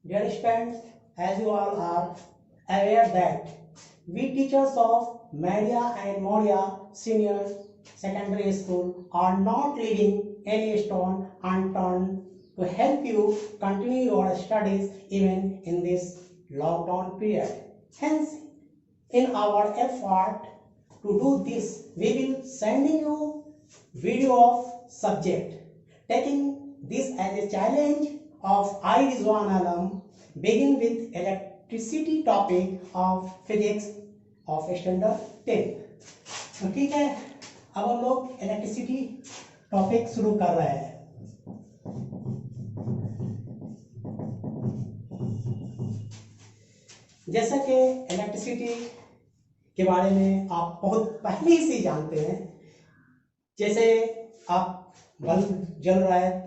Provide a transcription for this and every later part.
Dear students, as you all are aware that we teachers of Media and Moria Senior Secondary School are not leaving any stone unturned to help you continue your studies even in this lockdown period. Hence, in our effort to do this, we will sending you video of subject, taking this as a challenge of I Rizwan Alam, begin with electricity topic of physics of standard 10. तो ठीक है, अब हम लोग electricity topic शुरू कर रहे हैं। जैसा कि इलेक्ट्रिसिटी के बारे में आप बहुत पहले से जानते हैं, जैसे आप बल्ब जल रहा है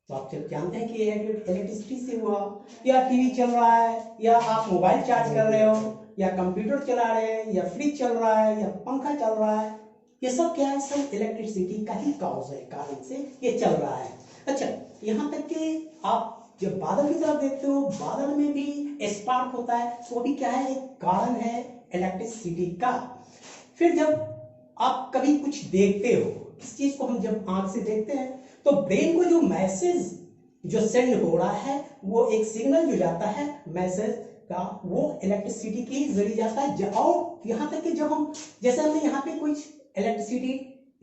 तो आप जानते हैं कि इलेक्ट्रिसिटी से हुआ, या टीवी चल रहा है, या आप मोबाइल चार्ज कर रहे हो, या कंप्यूटर चला रहे हैं, या फ्रिज चल रहा है, या पंखा चल रहा है, ये सब क्या है, सब इलेक्ट्रिसिटी का ही कॉज है, कारण से ये चल रहा है। अच्छा, यहाँ तक कि आप जब बादल की तरफ देखते हो, बादल में भी स्पार्क होता है, तो वो भी क्या है, एक कारण है इलेक्ट्रिसिटी का। फिर जब आप कभी कुछ देखते हो, किस चीज को हम जब आंख से देखते हैं, तो ब्रेन को जो मैसेज जो सेंड हो रहा है, वो एक सिग्नल जो जाता है मैसेज का, वो इलेक्ट्रिसिटी के जरिए जाता है। और यहाँ तक कि जब हम, जैसे हमने यहाँ पे कुछ इलेक्ट्रिसिटी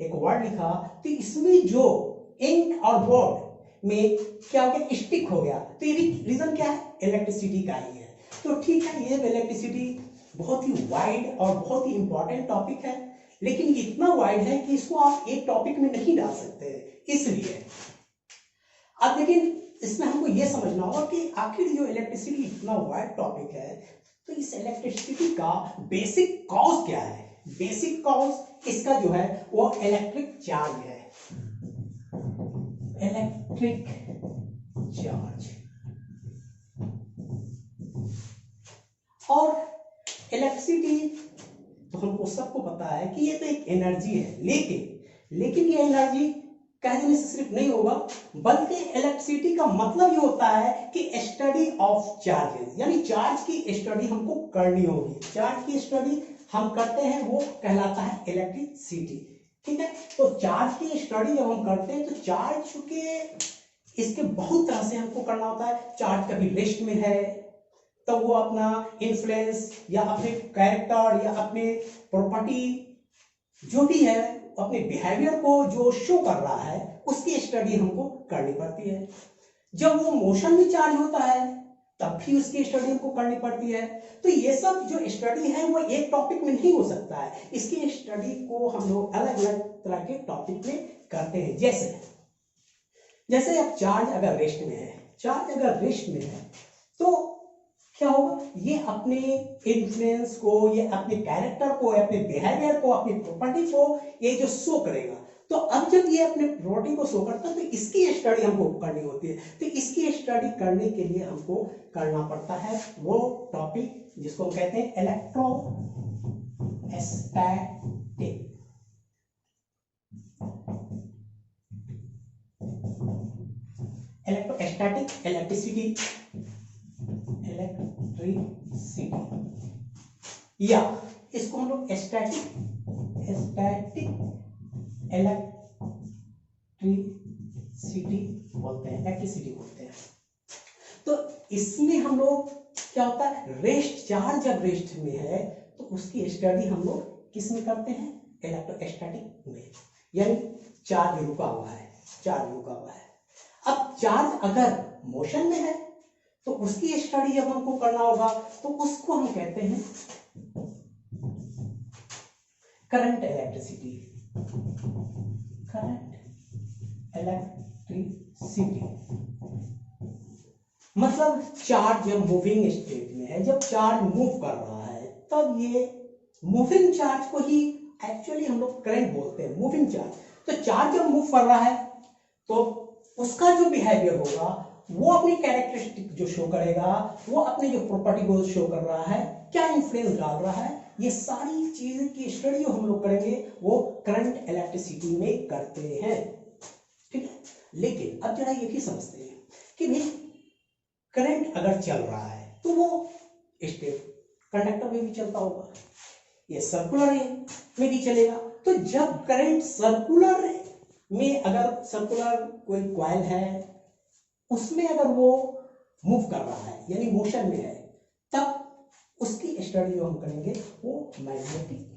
एक वर्ड लिखा, तो इसमें जो इंक और बोर्ड में क्या हो गया, स्टिक हो गया, तो ये भी रीजन क्या है, इलेक्ट्रिसिटी का ही है। तो ठीक है, ये इलेक्ट्रिसिटी बहुत ही वाइड और बहुत ही इंपॉर्टेंट टॉपिक है, लेकिन ये इतना वाइड है कि इसको आप एक टॉपिक में नहीं डाल सकते, इसलिए अब लेकिन इसमें हमको ये समझना होगा कि आखिर जो इलेक्ट्रिसिटी इतना वाइड टॉपिक है, तो इस इलेक्ट्रिसिटी का बेसिक कॉज क्या है। बेसिक कॉज इसका जो है वो इलेक्ट्रिक चार्ज है, इलेक्ट्रिक चार्ज। और इलेक्ट्रिसिटी तो हमको सबको पता है कि ये तो एक एनर्जी है, लेकिन ये एनर्जी कह देने से सिर्फ नहीं होगा, बल्कि इलेक्ट्रिसिटी का मतलब ये होता है कि स्टडी ऑफ चार्जेस, यानी चार्ज की स्टडी हमको करनी होगी। चार्ज की स्टडी हम करते हैं, वो कहलाता है इलेक्ट्रिसिटी। ठीक है, तो चार्ज की स्टडी जब हम करते हैं, तो चार्ज के इसके बहुत तरह से हमको करना होता है। चार्ज कभी रेस्ट में है, तो वो अपना इन्फ्लुएंस या अपने कैरेक्टर या अपने प्रॉपर्टी जो भी है, अपने बिहेवियर को जो शो कर रहा है, उसकी स्टडी हमको करनी पड़ती है। जब वो मोशन में चार्ज होता है, तब भी उसकी स्टडी हमको करनी पड़ती है। तो ये सब जो स्टडी है, वो एक टॉपिक में नहीं हो सकता है, इसकी स्टडी को हम लोग अलग अलग तरह के टॉपिक में करते हैं। जैसे अब चार्ज अगर रेस्ट में है, तो क्या होगा, ये अपने इन्फ्लुएंस को, ये अपने कैरेक्टर को, अपने बिहेवियर को, अपनी प्रॉपर्टी को ये जो शो करेगा। तो अब जब ये अपने प्रॉपर्टी को शो करता है, तो इसकी स्टडी हमको करनी होती है। तो इसकी स्टडी करने के लिए हमको करना पड़ता है वो टॉपिक जिसको हम कहते हैं इलेक्ट्रोस्टैटिक। इलेक्ट्रोस्टैटिक इलेक्ट्रिसिटी, या इसको हम लोग स्टैटिक इलेक्ट्रिसिटी बोलते हैं। तो इसमें हम लोग क्या होता है, रेस्ट, चार्ज जब रेस्ट में है, तो उसकी स्टडी हम लोग किस में करते हैं, इलेक्ट्रोस्टैटिक में, यानी चार्ज रुका हुआ है। अब चार्ज अगर मोशन में है, तो उसकी स्टडी जब हमको करना होगा, तो उसको हम कहते हैं करंट इलेक्ट्रिसिटी। मतलब चार्ज जब मूविंग स्टेट में है, जब चार्ज मूव कर रहा है, तब ये मूविंग चार्ज को ही एक्चुअली हम लोग करंट बोलते हैं, मूविंग चार्ज। तो चार्ज जब मूव कर रहा है, तो उसका जो बिहेवियर होगा, वो अपनी कैरेक्टरिस्टिक जो शो करेगा, वो अपने जो प्रॉपर्टी को शो कर रहा है, क्या इन्फ्लुएंस डाल रहा है, ये सारी चीज की स्टडी जो हम लोग करेंगे, वो करंट इलेक्ट्रिसिटी में करते हैं। ठीक है, लेकिन अब जरा ये भी समझते हैं कि भाई करंट अगर चल रहा है तो वो स्टेट कंडक्टर में भी चलता होगा, ये सर्कुलर में भी चलेगा। तो जब करंट सर्कुलर में, अगर सर्कुलर कोई कॉइल है उसमें अगर वो मूव कर रहा है यानी मोशन में है, तब उसकी स्टडी जो हम करेंगे वो मैग्नेटिक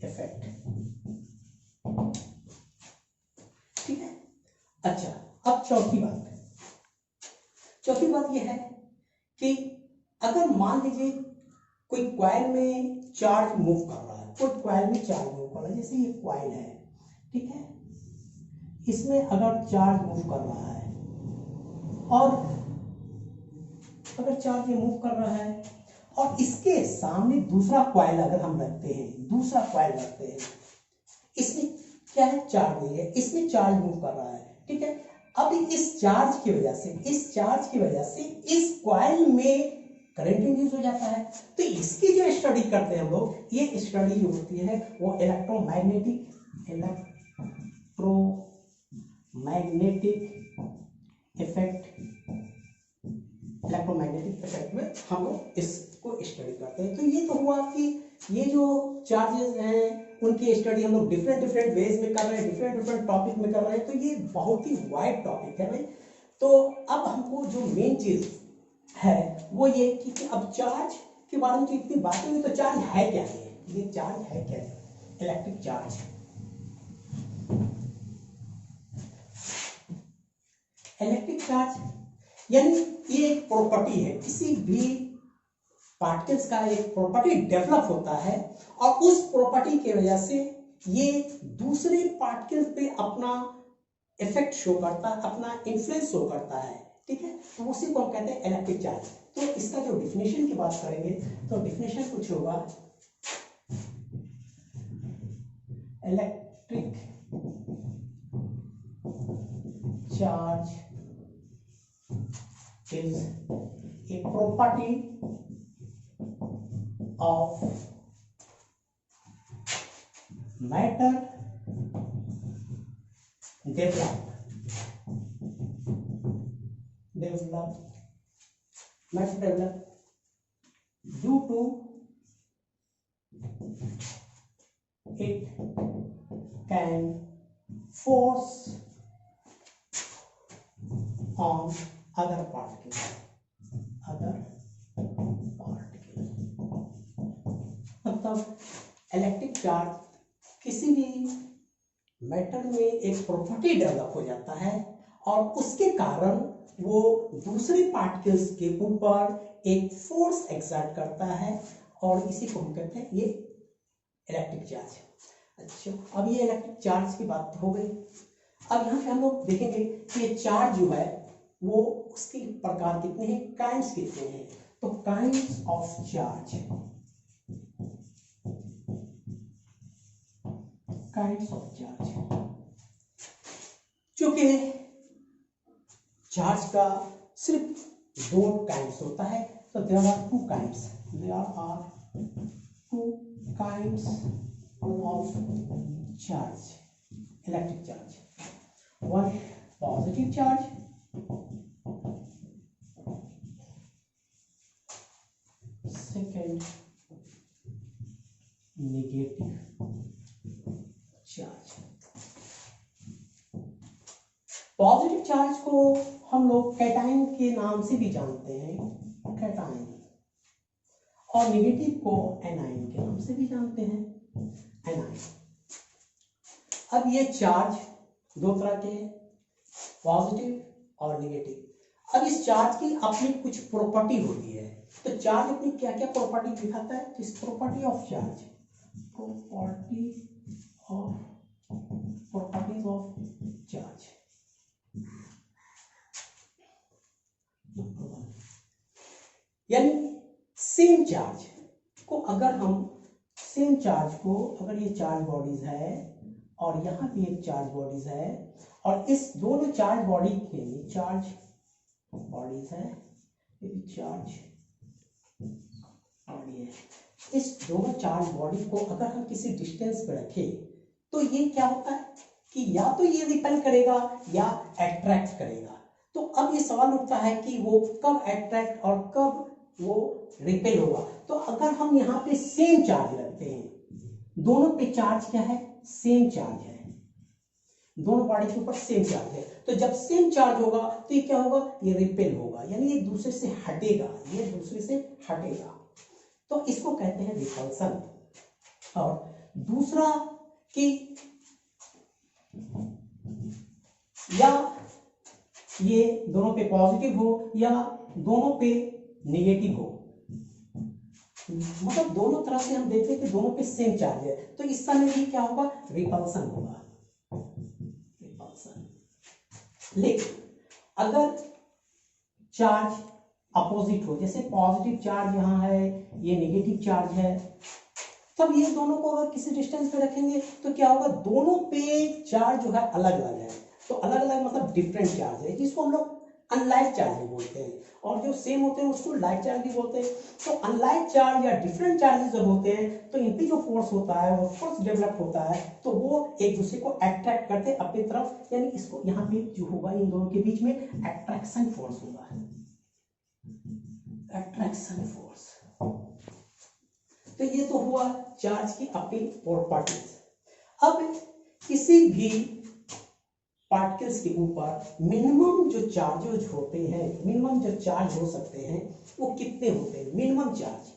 इफेक्ट। ठीक है। अच्छा, अब चौथी बात यह है कि अगर मान लीजिए कोई कॉइल में चार्ज मूव कर रहा है, कोई कॉइल में चार्ज मूव कर रहा है, जैसे ये कॉइल है, ठीक है, इसमें अगर चार्ज मूव कर रहा है और अगर चार्ज ये मूव कर रहा है और इसके सामने दूसरा कॉइल अगर हम रखते हैं, इसमें क्या है, चार्ज नहीं है, इसमें चार्ज मूव कर रहा है, ठीक है। अब इस चार्ज की वजह से इस कॉइल में करंट इंड्यूस हो जाता है। तो इसकी जो स्टडी करते हैं हम लोग, ये स्टडी जो होती है वो इलेक्ट्रोमैग्नेटिक इफेक्ट में हम लोग इसको स्टडी करते हैं। तो ये तो हुआ कि ये जो चार्जेस हैं उनकी स्टडी हम लोग डिफरेंट वेज में कर रहे हैं, डिफरेंट टॉपिक में कर रहे हैं। तो ये बहुत ही वाइड टॉपिक है भाई। तो अब हमको जो मेन चीज है वो ये कि अब चार्ज के बारे में जो इतनी बातें हुई, तो चार्ज है क्या, ये चार्ज है क्या, इलेक्ट्रिक चार्ज। इलेक्ट्रिक चार्ज यानी ये एक प्रॉपर्टी है, किसी भी पार्टिकल्स का एक प्रॉपर्टी डेवलप होता है और उस प्रॉपर्टी की वजह से ये दूसरे पार्टिकल्स पे अपना इफेक्ट शो करता है, अपना इन्फ्लुएंस शो करता है, ठीक है। तो उसी को हम कहते हैं इलेक्ट्रिक चार्ज। तो इसका जो डिफिनेशन की बात करेंगे तो डिफिनेशन कुछ होगा, electric charge is a property of matter developed due to it can force on other particles मतलब इलेक्ट्रिक चार्ज किसी भी मैटर में एक प्रॉपर्टी डेवलप हो जाता है और उसके कारण वो दूसरे पार्टिकल्स के ऊपर एक फोर्स एक्सर्ट करता है और इसी को हम कहते हैं ये इलेक्ट्रिक चार्ज। अच्छा, अब ये इलेक्ट्रिक चार्ज की बात हो गई। अब यहाँ पे हम लोग देखेंगे कि ये चार्ज जो है वो उसके प्रकार कितने हैं, काइंड्स कितने हैं। तो काइंड्स ऑफ चार्ज, चूंकि चार्ज का सिर्फ दो काइंड्स होता है, तो there are two kinds of charge, electric charge. One positive charge, second negative charge. Positive charge को हम लोग कैटाइन के नाम से भी जानते हैं, कैटाइन, और नेगेटिव को एनाइन के नाम से भी जानते हैं, एनाइन। अब ये चार्ज दो तरह के, पॉजिटिव और नेगेटिव। अब इस चार्ज की अपनी कुछ प्रॉपर्टी होती है। तो चार्ज अपनी क्या क्या प्रॉपर्टी दिखाता है, इस property of charge, properties of charge. यानी सेम चार्ज को अगर ये चार्ज बॉडीज है और यहाँ भी एक चार्ज बॉडीज है और इस दोनों चार्ज बॉडी के चार्ज बॉडीज है, चार्ज बॉडी है, इस दोनों चार्ज बॉडी को अगर हम किसी डिस्टेंस पे रखें तो ये क्या होता है कि या तो ये रिपेल करेगा या अट्रैक्ट करेगा। तो अब ये सवाल उठता है कि वो कब अट्रैक्ट और कब वो रिपेल होगा। तो अगर हम यहाँ पे सेम चार्ज रखते हैं, दोनों पे चार्ज क्या है, सेम चार्ज है, दोनों बॉडी के ऊपर सेम चार्ज है, तो जब सेम चार्ज होगा तो ये क्या होगा, ये रिपेल होगा, यानी एक दूसरे से हटेगा, ये दूसरे से हटेगा, तो इसको कहते हैं रिपल्सन। और दूसरा कि या ये दोनों पे पॉजिटिव हो या दोनों पे नेगेटिव हो, मतलब दोनों तरह से हम देखते हैं कि दोनों पे सेम चार्ज है, तो इस समय भी क्या होगा, रिपल्सन होगा, रिपल्सन। लेकिन अगर चार्ज अपोजिट हो, जैसे पॉजिटिव चार्ज यहाँ है, ये नेगेटिव चार्ज है, तब ये दोनों को अगर किसी डिस्टेंस पे रखेंगे तो क्या होगा, दोनों पे चार्ज जो है अलग अलग है, तो अलग अलग मतलब डिफरेंट चार्ज है, जिसको हम लोग अनलाइक चार्ज भी बोलते हैं, और जो सेम होते हैं उसको लाइक चार्ज भी बोलते हैं। तो अनलाइक चार्ज या डिफरेंट चार्जेस जब होते हैं तो इन पे जो फोर्स होता है, वो फोर्स डेवलप होता है, तो वो एक दूसरे को अट्रैक्ट करते हैं अपनी तरफ, यानी इसको यहाँ पे जो होगा इन दोनों के बीच में अट्रैक्शन फोर्स होगा, अट्रैक्शन फोर्स। तो ये तो हुआ चार्ज की अपनी प्रॉपर्टीज। अब किसी भी पार्टिकल्स के ऊपर मिनिमम जो चार्जेस होते हैं, मिनिमम जो चार्ज हो सकते हैं वो कितने होते हैं, मिनिमम चार्ज